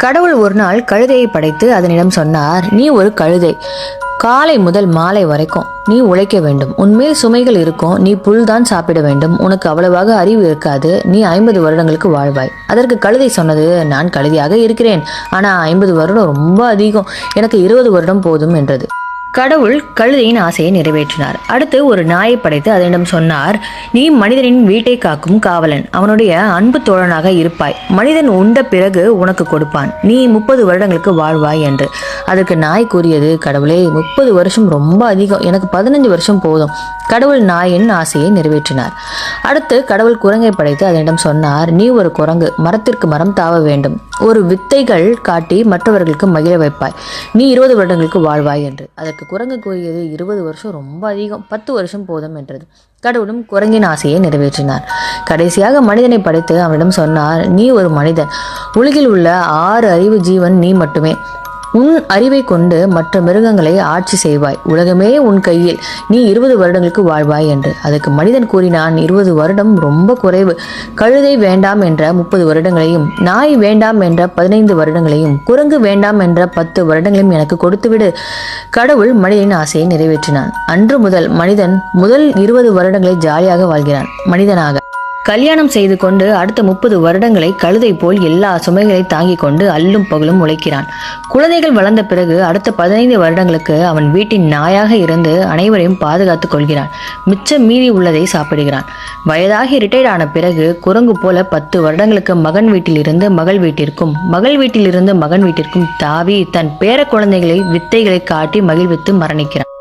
கடவுள் ஒரு நாள் கழுதையை படைத்து அதனிடம் சொன்னார், நீ ஒரு கழுதை, காலை முதல் மாலை வரைக்கும் நீ உழைக்க வேண்டும். உன்மேல் சுமைகள் இருக்கும். நீ புல் தான் சாப்பிட வேண்டும். உனக்கு அவ்வளவாக அறிவு இருக்காது. நீ 50 வருடங்களுக்கு வாழ்வாய். அதற்கு கழுதை சொன்னது, நான் கழுதையாக இருக்கிறேன், ஆனா 50 வருடம் ரொம்ப அதிகம், எனக்கு 20 வருடம் போதும் என்றது. கடவுள் கழுதையின் ஆசையை நிறைவேற்றினார். அடுத்து ஒரு நாயை படைத்து அதனிடம் சொன்னார், நீ மனிதனின் வீட்டை காக்கும் காவலன், அவனுடைய அன்பு தோழனாக இருப்பாய். மனிதன் உண்ட பிறகு உனக்கு கொடுப்பான். நீ 30 வருடங்களுக்கு வாழ்வாய் என்று. அதற்கு நாய் கூறியது, கடவுளே, 30 வருஷம் ரொம்ப அதிகம், எனக்கு 15 வருஷம் போதும். கடவுள் நாயின் ஆசையை நிறைவேற்றினார். அடுத்து கடவுள் குரங்கை படைத்து அதனிடம் சொன்னார், நீ ஒரு குரங்கு, மரத்திற்கு மரம் தாவ வேண்டும். ஒரு வித்தைகள் காட்டி மற்றவர்களுக்கு மகிழ வைப்பாய். நீ 20 வருடங்களுக்கு வாழ்வாய் என்று. அதற்கு குரங்கு கூறியது, 20 வருஷம் ரொம்ப அதிகம், 10 வருஷம் போதும் என்றது. கடவுளும் குரங்கின் ஆசையை நிறைவேற்றினார். கடைசியாக மனிதனை படைத்து அவனிடம் சொன்னார், நீ ஒரு மனிதன், உலகில் உள்ள 6 அறிவு ஜீவன் நீ மட்டுமே. உன் அறிவை கொண்டு மற்ற மிருகங்களை ஆட்சி செய்வாய். உலகமே உன் கையில். நீ 20 வருடங்களுக்கு வாழ்வாய் என்று. அதுக்கு மனிதன் கூறினான், 20 வருடம் ரொம்ப குறைவு. கழுதை வேண்டாம் என்ற 30 வருடங்களையும், நாய் வேண்டாம் என்ற 15 வருடங்களையும், குரங்கு வேண்டாம் என்ற 10 வருடங்களையும் எனக்கு கொடுத்துவிடு. கடவுள் மனிதனின் ஆசையை நிறைவேற்றினான். அன்று முதல் மனிதன் முதல் 20 வருடங்களை ஜாலியாக வாழ்கிறான். மனிதனாக கல்யாணம் செய்து கொண்டு அடுத்த 30 வருடங்களை கழுதை போல் எல்லா சுமைகளை தாங்கிக் கொண்டு அல்லும் பகலும் உழைக்கிறான். குழந்தைகள் வளர்ந்த பிறகு அடுத்த 15 வருடங்களுக்கு அவன் வீட்டின் நாயாக இருந்து அனைவரையும் பாதுகாத்துக் கொள்கிறான். மிச்சம் மீறி உள்ளதை சாப்பிடுகிறான். வயதாகி ரிட்டையர்ட் ஆன பிறகு குரங்கு போல 10 வருடங்களுக்கு மகன் வீட்டிலிருந்து மகள் வீட்டிற்கும், மகள் வீட்டிலிருந்து மகன் வீட்டிற்கும் தாவி தன் பேர குழந்தைகளை வித்தைகளை காட்டி மகிழ்வித்து மரணிக்கிறான்.